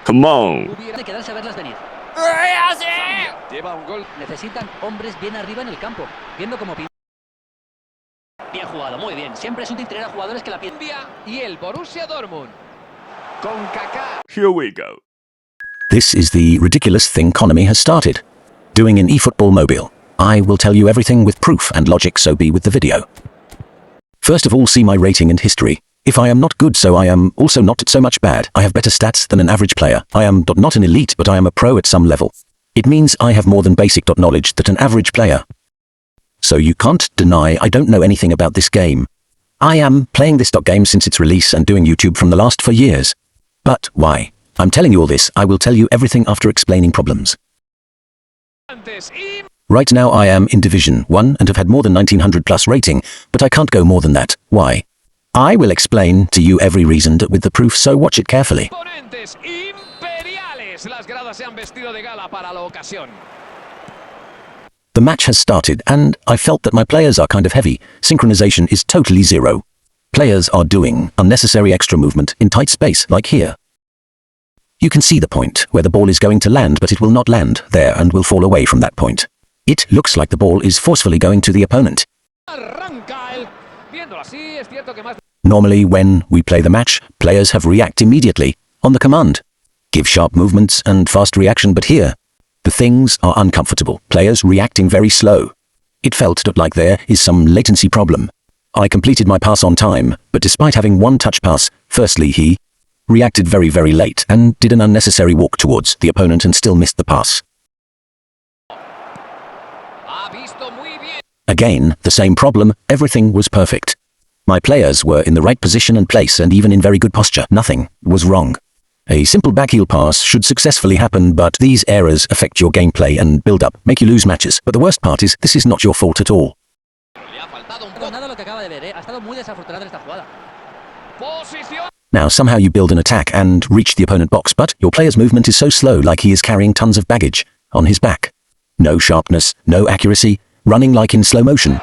Come on. De quedarse a verlas venir. Lleva un gol. Necesitan hombres bien arriba en el campo, viendo cómo pinta. Bien jugado, muy bien. Siempre es útil tener a jugadores que la piensan. Y el Borussia Dortmund. Con Kaká. Here we go. This is the ridiculous thing Konami has started. Doing an eFootball mobile. I will tell you everything with proof and logic, so be with the video. First of all, see my rating and history. If I am not good, so I am also not so much bad. I have better stats than an average player. I am not an elite, but I am a pro at some level. It means I have more than basic knowledge than an average player. So you can't deny I don't know anything about this game. I am playing this game since its release and doing YouTube from the last 4 years. But why? I'm telling you all this. I will tell you everything after explaining problems. Right now I am in Division 1 and have had more than 1900 plus rating, but I can't go more than that. Why? I will explain to you every reason with the proof, so watch it carefully. The match has started and I felt that my players are kind of heavy. Synchronization is totally zero. Players are doing unnecessary extra movement in tight space, like here. You can see the point where the ball is going to land, but it will not land there and will fall away from that point. It looks like the ball is forcefully going to the opponent. Normally, when we play the match, players have react immediately, on the command. Give sharp movements and fast reaction, but here, the things are uncomfortable. Players reacting very slow. It felt like there is some latency problem. I completed my pass on time, but despite having one touch pass, firstly he reacted very late and did an unnecessary walk towards the opponent and still missed the pass. Again, the same problem, everything was perfect. My players were in the right position and place and even in very good posture. Nothing was wrong. A simple backheel pass should successfully happen, but these errors affect your gameplay and build up, make you lose matches. But the worst part is, this is not your fault at all. Now somehow you build an attack and reach the opponent box, but your player's movement is so slow, like he is carrying tons of baggage on his back. No sharpness, no accuracy, running like in slow motion.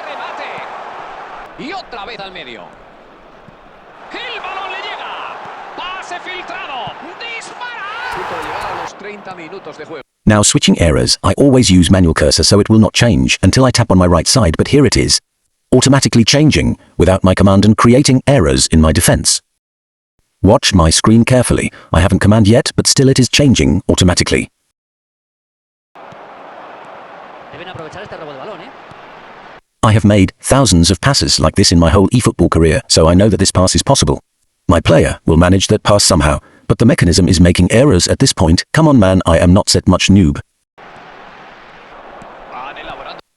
Now switching errors, I always use manual cursor so it will not change until I tap on my right side, but here it is, automatically changing without my command and creating errors in my defense. Watch my screen carefully. I haven't command yet, but still it is changing automatically. I have made thousands of passes like this in my whole eFootball career, so I know that this pass is possible. My player will manage that pass somehow, but the mechanism is making errors at this point. Come on man, I am not that much noob.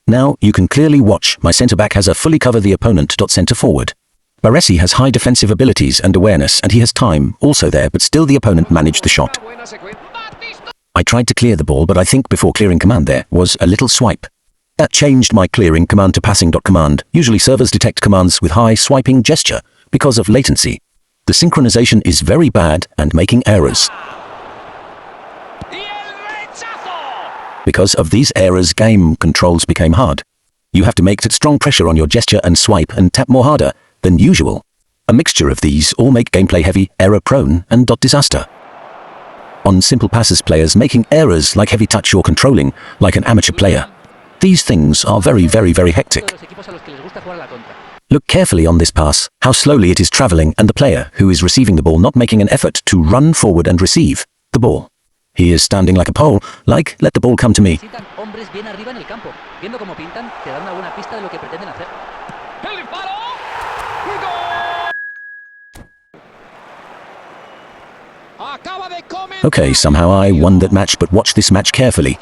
Now you can clearly watch my centre-back has a fully cover the opponent. Centre-forward. Baresi has high defensive abilities and awareness, and he has time also there, but still the opponent managed the shot. I tried to clear the ball, but I think before clearing command there was a little swipe. That changed my clearing command to passing. Command. Usually servers detect commands with high swiping gesture because of latency. The synchronization is very bad and making errors. Because of these errors, game controls became hard. You have to make that strong pressure on your gesture and swipe and tap more harder than usual. A mixture of these all make gameplay heavy, error prone, and disaster. On simple passes, players making errors like heavy touch or controlling like an amateur player. These things are very hectic. Look carefully on this pass, how slowly it is traveling, and the player who is receiving the ball not making an effort to run forward and receive the ball. He is standing like a pole, like, let the ball come to me. Okay, somehow I won that match, but watch this match carefully.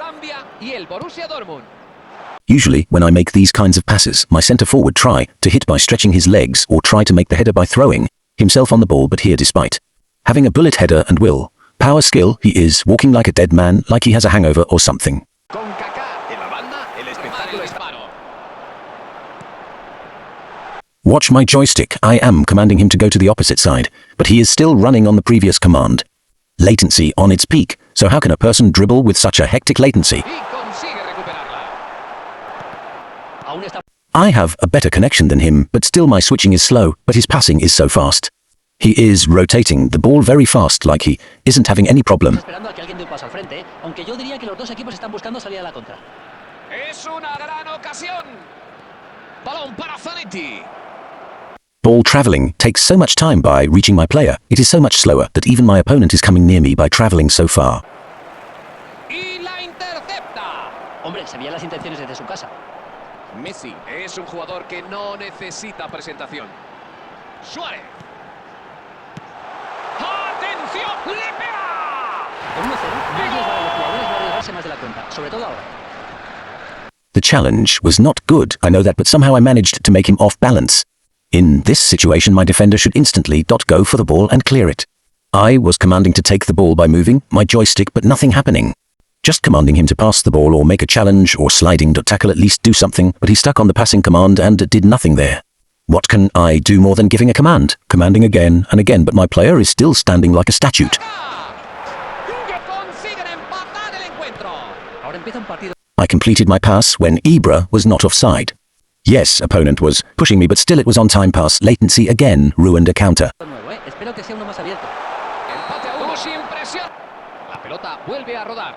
Usually, when I make these kinds of passes, my centre-forward try to hit by stretching his legs or try to make the header by throwing himself on the ball, but here despite having a bullet header and power skill, he is walking like a dead man, like he has a hangover or something. Watch my joystick. I am commanding him to go to the opposite side, but he is still running on the previous command. Latency on its peak, so how can a person dribble with such a hectic latency? I have a better connection than him, but still my switching is slow, but his passing is so fast. He is rotating the ball very fast, like he isn't having any problem. Esperando a que alguien dé un paso al frente, aunque yo diría que los dos equipos están buscando salir a la contra. Es una gran ocasión. Balón para Zanetti. Ball traveling takes so much time by reaching my player. It is so much slower that even my opponent is coming near me by traveling so far. Y la intercepta. Hombre, se veían las intenciones desde su casa. Messi es un jugador que no necesita presentación. Suárez. ¡Atención! ¡Le pega! Con 1-0, no es para los jugadores no arriesgarse más de la cuenta, sobre todo ahora. The challenge was not good, I know that, but somehow I managed to make him off balance. In this situation, my defender should instantly go for the ball and clear it. I was commanding to take the ball by moving my joystick, but nothing happening. Just commanding him to pass the ball or make a challenge or sliding to tackle, at least do something, but he stuck on the passing command and did nothing there. What can I do more than giving a command? Commanding again and again, but my player is still standing like a statue. Ahora empieza un partido. I completed my pass when Ibra was not offside. Yes, opponent was pushing me, but still it was on time pass. Latency again ruined a counter. Nuevo, ¿eh? Espero que sea uno más abierto. Empate a uno sin presión. La pelota vuelve a rodar.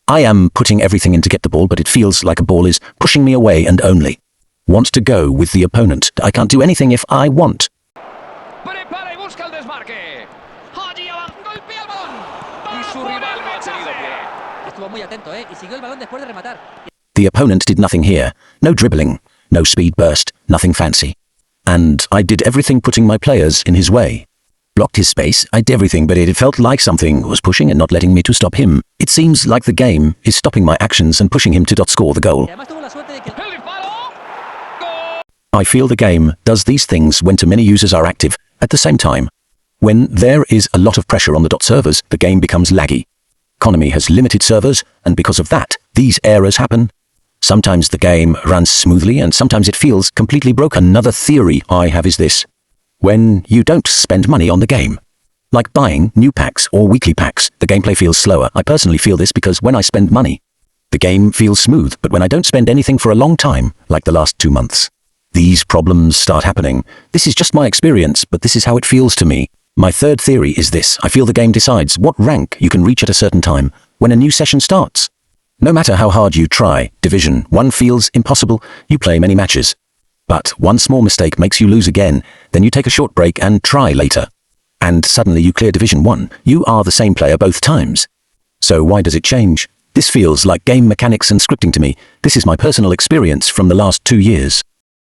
I am putting everything in to get the ball, but it feels like a ball is pushing me away and only want to go with the opponent. I can't do anything if I want. Prepara y busca el desmarque. Allí abajo, golpea el balón. Y su rival no ha tenido piedad. Estuvo muy atento, ¿eh? Y siguió el balón después de rematar. The opponent did nothing here. No dribbling, no speed burst, nothing fancy. And I did everything putting my players in his way. Blocked his space, I did everything, but it felt like something was pushing and not letting me to stop him. It seems like the game is stopping my actions and pushing him to score the goal. Además tuvo la suerte de que El disparo. Gol. I feel the game does these things when too many users are active at the same time. When there is a lot of pressure on the servers, the game becomes laggy. Konami has limited servers, and because of that, these errors happen. Sometimes the game runs smoothly, and sometimes it feels completely broken. Another theory I have is this. When you don't spend money on the game, like buying new packs or weekly packs, the gameplay feels slower. I personally feel this because when I spend money, the game feels smooth, but when I don't spend anything for a long time, like the last 2 months, these problems start happening. This is just my experience, but this is how it feels to me. My third theory is this. I feel the game decides what rank you can reach at a certain time when a new session starts. No matter how hard you try, Division 1 feels impossible. You play many matches. But one small mistake makes you lose again. Then you take a short break and try later. And suddenly you clear Division 1. You are the same player both times. So why does it change? This feels like game mechanics and scripting to me. This is my personal experience from the last 2 years.